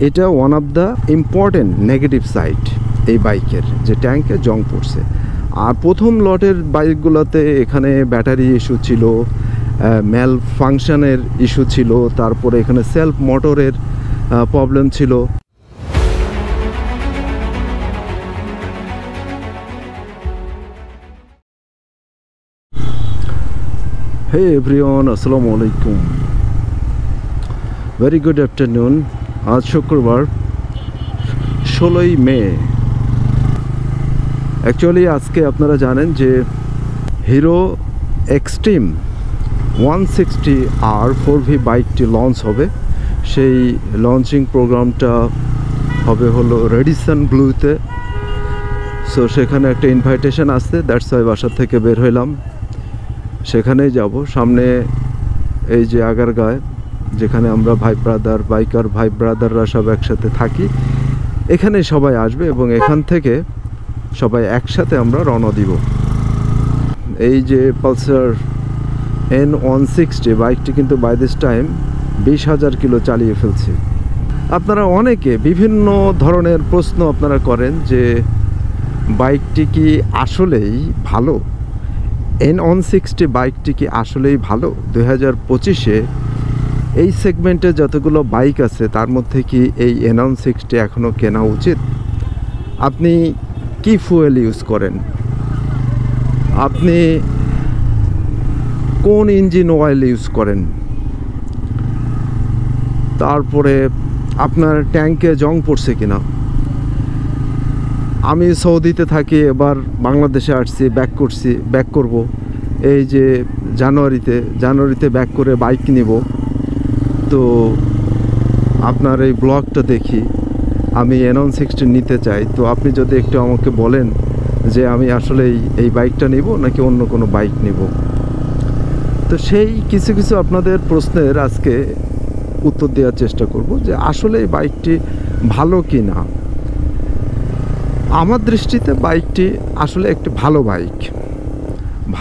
এটা one of the important negative side এই বাইকের, যে ট্যাঙ্কে জং পড়ছে। আর প্রথম লটের বাইকগুলোতে এখানে ব্যাটারি ইস্যু ছিল, ম্যাল ফাংশনের ইস্যু ছিল, তারপরে এখানে সেলফ মোটরের প্রবলেম ছিল। হে এভরিওয়ান, আসসালামু আলাইকুম, ভেরি গুড আফটারনুন। আজ শুক্রবার 16ই মে। অ্যাকচুয়ালি আজকে আপনারা জানেন যে হিরো এক্সট্রিম 160R 4V বাইকটি লঞ্চ হবে। সেই লঞ্চিং প্রোগ্রামটা হবে হলো রেডিসন ব্লুতে। সো সেখানে একটা ইনভাইটেশন আসছে, দ্যাটস ওয়াই বাসা থেকে বের হইলাম, সেখানেই যাব। সামনে এই যে আগারগাঁয়, যেখানে আমরা বাইকার ভাই ব্রাদাররা সব একসাথে থাকি, এখানে সবাই আসবে এবং এখান থেকে সবাই একসাথে আমরা রওনা দিব। এই যে পালসার N160 বাইকটি কিন্তু বাই দিস টাইম 20,000 কিলো চালিয়ে ফেলছে। আপনারা অনেকে বিভিন্ন ধরনের প্রশ্ন আপনারা করেন যে বাইকটি কি আসলেই ভালো, N160 বাইকটি কি আসলেই ভালো? 2025-এ এই সেগমেন্টে যতগুলো বাইক আছে তার মধ্যে কি এই N160 এখনও কেনা উচিত? আপনি কি ফুয়েল ইউজ করেন, আপনি কোন ইঞ্জিন অয়েল ইউজ করেন, তারপরে আপনার ট্যাঙ্কে জং পড়ছে কিনা। আমি সৌদিতে থাকি, এবার বাংলাদেশে আসছি, ব্যাক করব এই যে জানুয়ারিতে ব্যাক করে বাইক নিব। তো আপনার এই ব্লগটা দেখি, আমি N160 নিতে চাই। তো আপনি যদি একটু আমাকে বলেন যে আমি আসলে এই বাইকটা নিব নাকি অন্য কোনো বাইক নিব। তো সেই কিছু আপনাদের প্রশ্নের আজকে উত্তর দেওয়ার চেষ্টা করব যে আসলে এই বাইকটি ভালো কি না। আমার দৃষ্টিতে বাইকটি আসলে একটি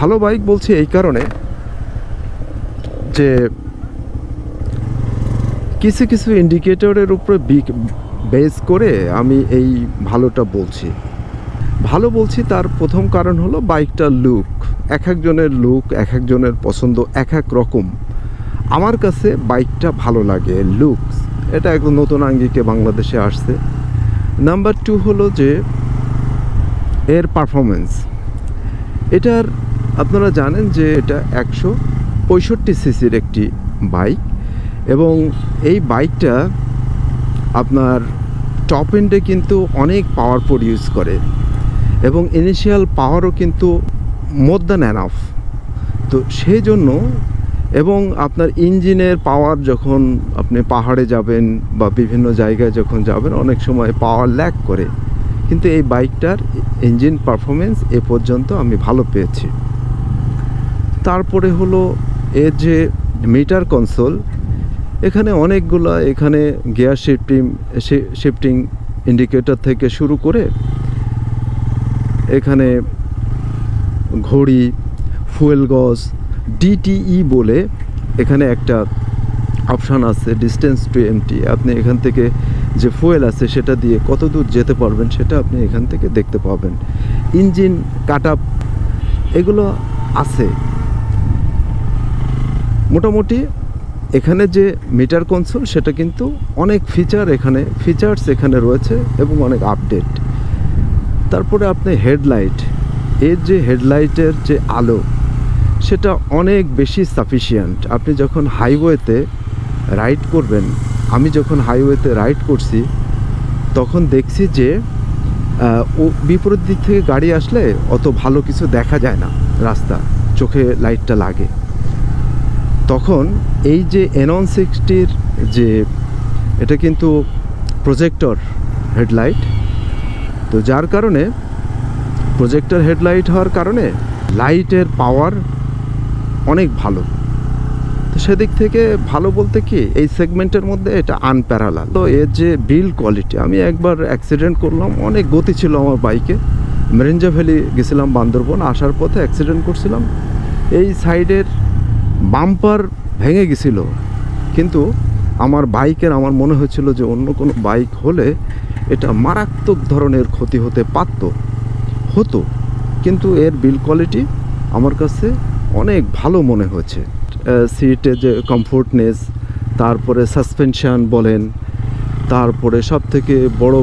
ভালো বাইক বলছি এই কারণে যে কিছু ইন্ডিকেটরের উপরে বেস করে আমি এই ভালোটা বলছি। তার প্রথম কারণ হলো বাইকটার লুক। এক একজনের পছন্দ এক রকম। আমার কাছে বাইকটা ভালো লাগে, লুকস। এটা একদম নতুন আঙ্গিকে বাংলাদেশে আসছে। নাম্বার 2 হলো যে এর পারফরমেন্স। এটার আপনারা জানেন যে এটা 165 সিসির একটি বাইক এবং এই বাইকটা আপনার টপ এন্ডে কিন্তু অনেক পাওয়ার প্রডিউস করে এবং ইনিশিয়াল পাওয়ারও কিন্তু মোর দ্যান এনাফ। তো সেই জন্য, এবং আপনার ইঞ্জিনের পাওয়ার যখন আপনি পাহাড়ে যাবেন বা বিভিন্ন জায়গায় যখন যাবেন অনেক সময় পাওয়ার ল্যাক করে, কিন্তু এই বাইকটার ইঞ্জিন পারফরমেন্স এ পর্যন্ত আমি ভালো পেয়েছি। তারপরে হলো এর যে মিটার কনসোল, এখানে অনেকগুলো, এখানে গিয়ার শিফটিং ইন্ডিকেটর থেকে শুরু করে এখানে ঘড়ি, ফুয়েল গজ, DTE বলে এখানে একটা অপশান আছে, ডিস্টেন্স টু এমটি। আপনি এখান থেকে যে ফুয়েল আছে সেটা দিয়ে কত দূর যেতে পারবেন সেটা আপনি এখান থেকে দেখতে পাবেন। ইঞ্জিন কাট আপ এগুলো আছে মোটামুটি। এখানে যে মিটার কনসোল সেটা কিন্তু অনেক ফিচার্স এখানে রয়েছে এবং অনেক আপডেট। তারপরে আপনি এর যে হেডলাইটের যে আলো সেটা অনেক বেশি সাফিসিয়েন্ট। আপনি যখন হাইওয়েতে রাইড করবেন, আমি যখন হাইওয়েতে রাইড করছি তখন দেখছি যে বিপরীত দিক থেকে গাড়ি আসলে অত ভালো কিছু দেখা যায় না, রাস্তা চোখে লাইটটা লাগে। তখন এই যে N160-র যে এটা কিন্তু প্রজেক্টর হেডলাইট, তো যার কারণে প্রজেক্টর হেডলাইট হওয়ার কারণে লাইটের পাওয়ার অনেক ভালো। তো সেদিক থেকে ভালো বলতে কি এই সেগমেন্টের মধ্যে এটা আনপ্যারালাল। তো এর যে বিল্ড কোয়ালিটি, আমি একবার অ্যাক্সিডেন্ট করলাম, অনেক গতি ছিল আমার বাইকে, মেরিঞ্জা ভ্যালি গেছিলাম বান্দরবন, আসার পথে অ্যাক্সিডেন্ট করছিলাম। এই সাইডের বাম্পার ভেঙে গেছিল, কিন্তু আমার বাইকের আমার মনে হয়েছিল যে অন্য কোনো বাইক হলে এটা মারাত্মক ধরনের ক্ষতি হতো, কিন্তু এর বিল্ড কোয়ালিটি আমার কাছে অনেক ভালো মনে হয়েছে। সিটে যে কমফোর্টনেস, তারপরে সাসপেনশন বলেন, তারপরে সব থেকে বড়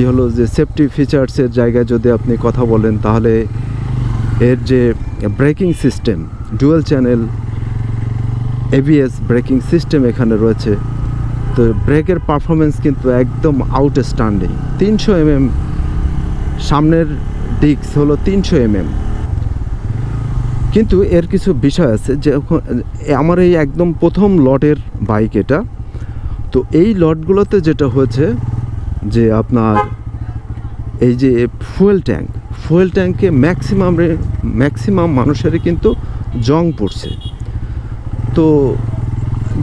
হলো যে সেফটি ফিচার্সের জায়গায় যদি আপনি কথা বলেন, তাহলে এর যে braking system, dual channel ABS braking system এখানে রয়েছে। তো ব্রেকের পারফরমেন্স কিন্তু একদম আউটস্ট্যান্ডিং। 300 mm সামনের ডিস্ক হলো 300 mm। কিন্তু এর কিছু বিষয় আছে, যে আমার এই একদম প্রথম লটের বাইক এটা। তো এই লটগুলোতে যেটা হয়েছে যে আপনার এই যে ফুয়েল ট্যাঙ্কে ম্যাক্সিমাম মানুষেরই কিন্তু জং পড়ছে। তো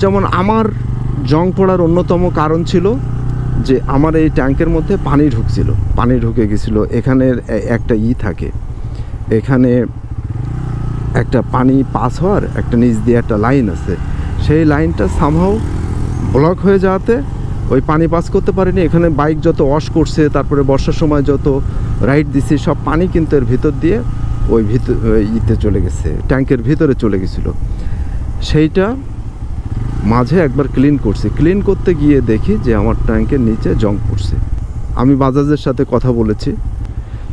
যেমন আমার জং পড়ার অন্যতম কারণ ছিল যে আমার এই ট্যাঙ্কের মধ্যে পানি ঢুকে গেছিলো। এখানে একটা থাকে, এখানে একটা পানি পাস হওয়ার একটা নিচ দিয়ে একটা লাইন আছে, সেই লাইনটা সামহাও ব্লক হয়ে যাওয়াতে ওই পানি পাস করতে পারেনি। এখানে বাইক যত ওয়াশ করছে, তারপরে বর্ষার সময় যত রাইড দিছি, সব পানি কিন্তু এর ভিতর দিয়ে ওই চলে গেছে, ট্যাঙ্কের ভিতরে চলে গেছিলো। সেইটা মাঝে একবার ক্লিন করতে গিয়ে দেখি যে আমার ট্যাঙ্কের নিচে জং পড়ছে। আমি বাজাজের সাথে কথা বলেছি,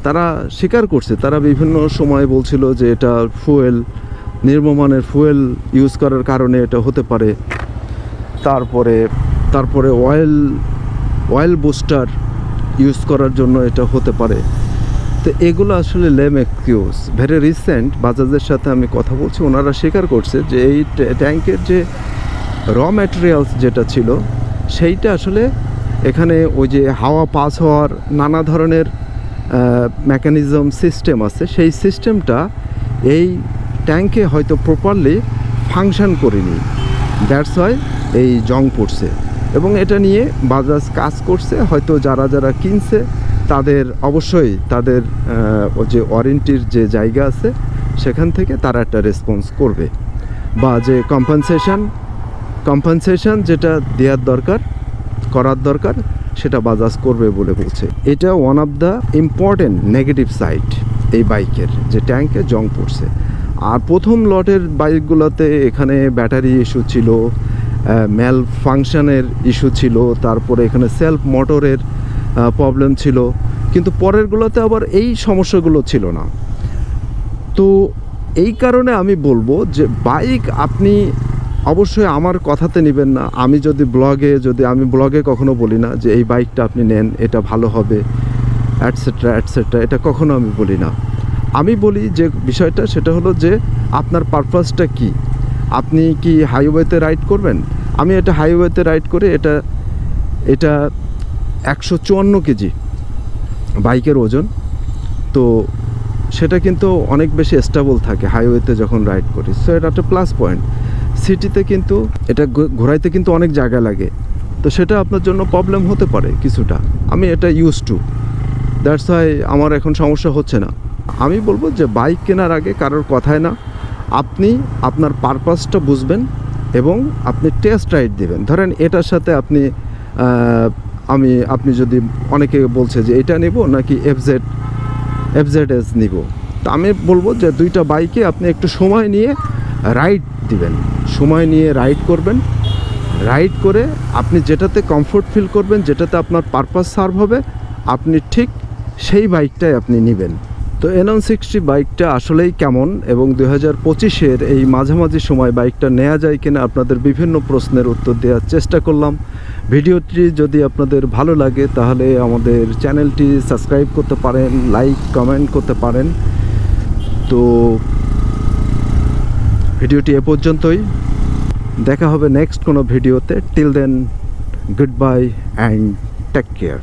তারা স্বীকার করছে, তারা বিভিন্ন সময় বলছিল যে এটা নিম্নমানের ফুয়েল ইউজ করার কারণে এটা হতে পারে। তারপরে অয়েল বুস্টার ইউজ করার জন্য এটা হতে পারে। তো এগুলো আসলে লেম এক্সকিউজ। ভেরি রিসেন্ট বাজাজের সাথে আমি কথা বলছি, ওনারা স্বীকার করছে যে এই ট্যাঙ্কের যে র ম্যাটেরিয়ালস যেটা ছিল, সেইটা আসলে এখানে ওই যে হাওয়া পাস হওয়ার নানা ধরনের মেকানিজম সিস্টেম আছে, সেই সিস্টেমটা এই ট্যাঙ্কে হয়তো প্রপারলি ফাংশন করেনি, দ্যাটস ওয়াই এই জং পড়ছে। এবং এটা নিয়ে বাজাজ কাজ করছে। হয়তো যারা কিনছে তাদের অবশ্যই তাদের যে ওয়ারেন্টির যে জায়গা আছে সেখান থেকে তারা একটা রেসপন্স করবে, বা যে কম্পেনসেশন যেটা করার দরকার সেটা বাজাজ করবে বলে বলছে। এটা one of the important negative side এই বাইকের, যে ট্যাঙ্কে জং পড়ছে। আর প্রথম লটের বাইকগুলোতে এখানে ব্যাটারি ইস্যু ছিল, ম্যাল ফাংশনের ইস্যু ছিল, তারপরে এখানে সেলফ মোটরের প্রবলেম ছিল, কিন্তু পরেরগুলোতে আবার এই সমস্যাগুলো ছিল না। তো এই কারণে আমি বলবো যে বাইক আপনি অবশ্যই আমার কথাতে নেবেন না। আমি ব্লগে কখনো বলি না যে এই বাইকটা আপনি নেন, এটা ভালো হবে, অ্যাটসেট্রা, এটা কখনো আমি বলি না। আমি বলি যে বিষয়টা সেটা হলো যে আপনার পারপাসটা কি। আপনি কি হাইওয়েতে রাইড করবেন? আমি এটা হাইওয়েতে রাইড করে এটা 154 কেজি বাইকের ওজন। তো সেটা কিন্তু অনেক বেশি স্টেবল থাকে হাইওয়েতে যখন রাইড করি, সো এটা একটা প্লাস পয়েন্ট। সিটিতে কিন্তু এটা ঘোরাইতে কিন্তু অনেক জায়গা লাগে, তো সেটা আপনার জন্য প্রবলেম হতে পারে কিছুটা। আমি এটা ইউজ টু, দ্যাটস ওয়াই আমার এখন সমস্যা হচ্ছে না। আমি বলবো যে বাইক কেনার আগে কারোর কথায় না, আপনি আপনার পারপাসটা বুঝবেন এবং আপনি টেস্ট রাইড দেবেন। ধরেন এটার সাথে আপনি যদি অনেকে বলছে যে এটা নেব নাকি FZS নিব, তো আমি বলবো যে দুইটা বাইকে আপনি একটু সময় নিয়ে রাইড দিবেন, সময় নিয়ে রাইড করবেন। রাইড করে আপনি যেটাতে কমফোর্ট ফিল করবেন, যেটাতে আপনার পারপাস সার্ভ হবে, আপনি ঠিক সেই বাইকটাই আপনি নেবেন। তো N160 বাইকটা আসলেই কেমন, এবং 2025-এর এই মাঝামাঝি সময় বাইকটা নেওয়া যায় কিনা, আপনাদের বিভিন্ন প্রশ্নের উত্তর দেওয়ার চেষ্টা করলাম। ভিডিওটি যদি আপনাদের ভালো লাগে তাহলে আমাদের চ্যানেলটি সাবস্ক্রাইব করতে পারেন, লাইক কমেন্ট করতে পারেন। তো ভিডিওটি এ পর্যন্তই, দেখা হবে নেক্সট কোনো ভিডিওতে। Till then, good bye and take care.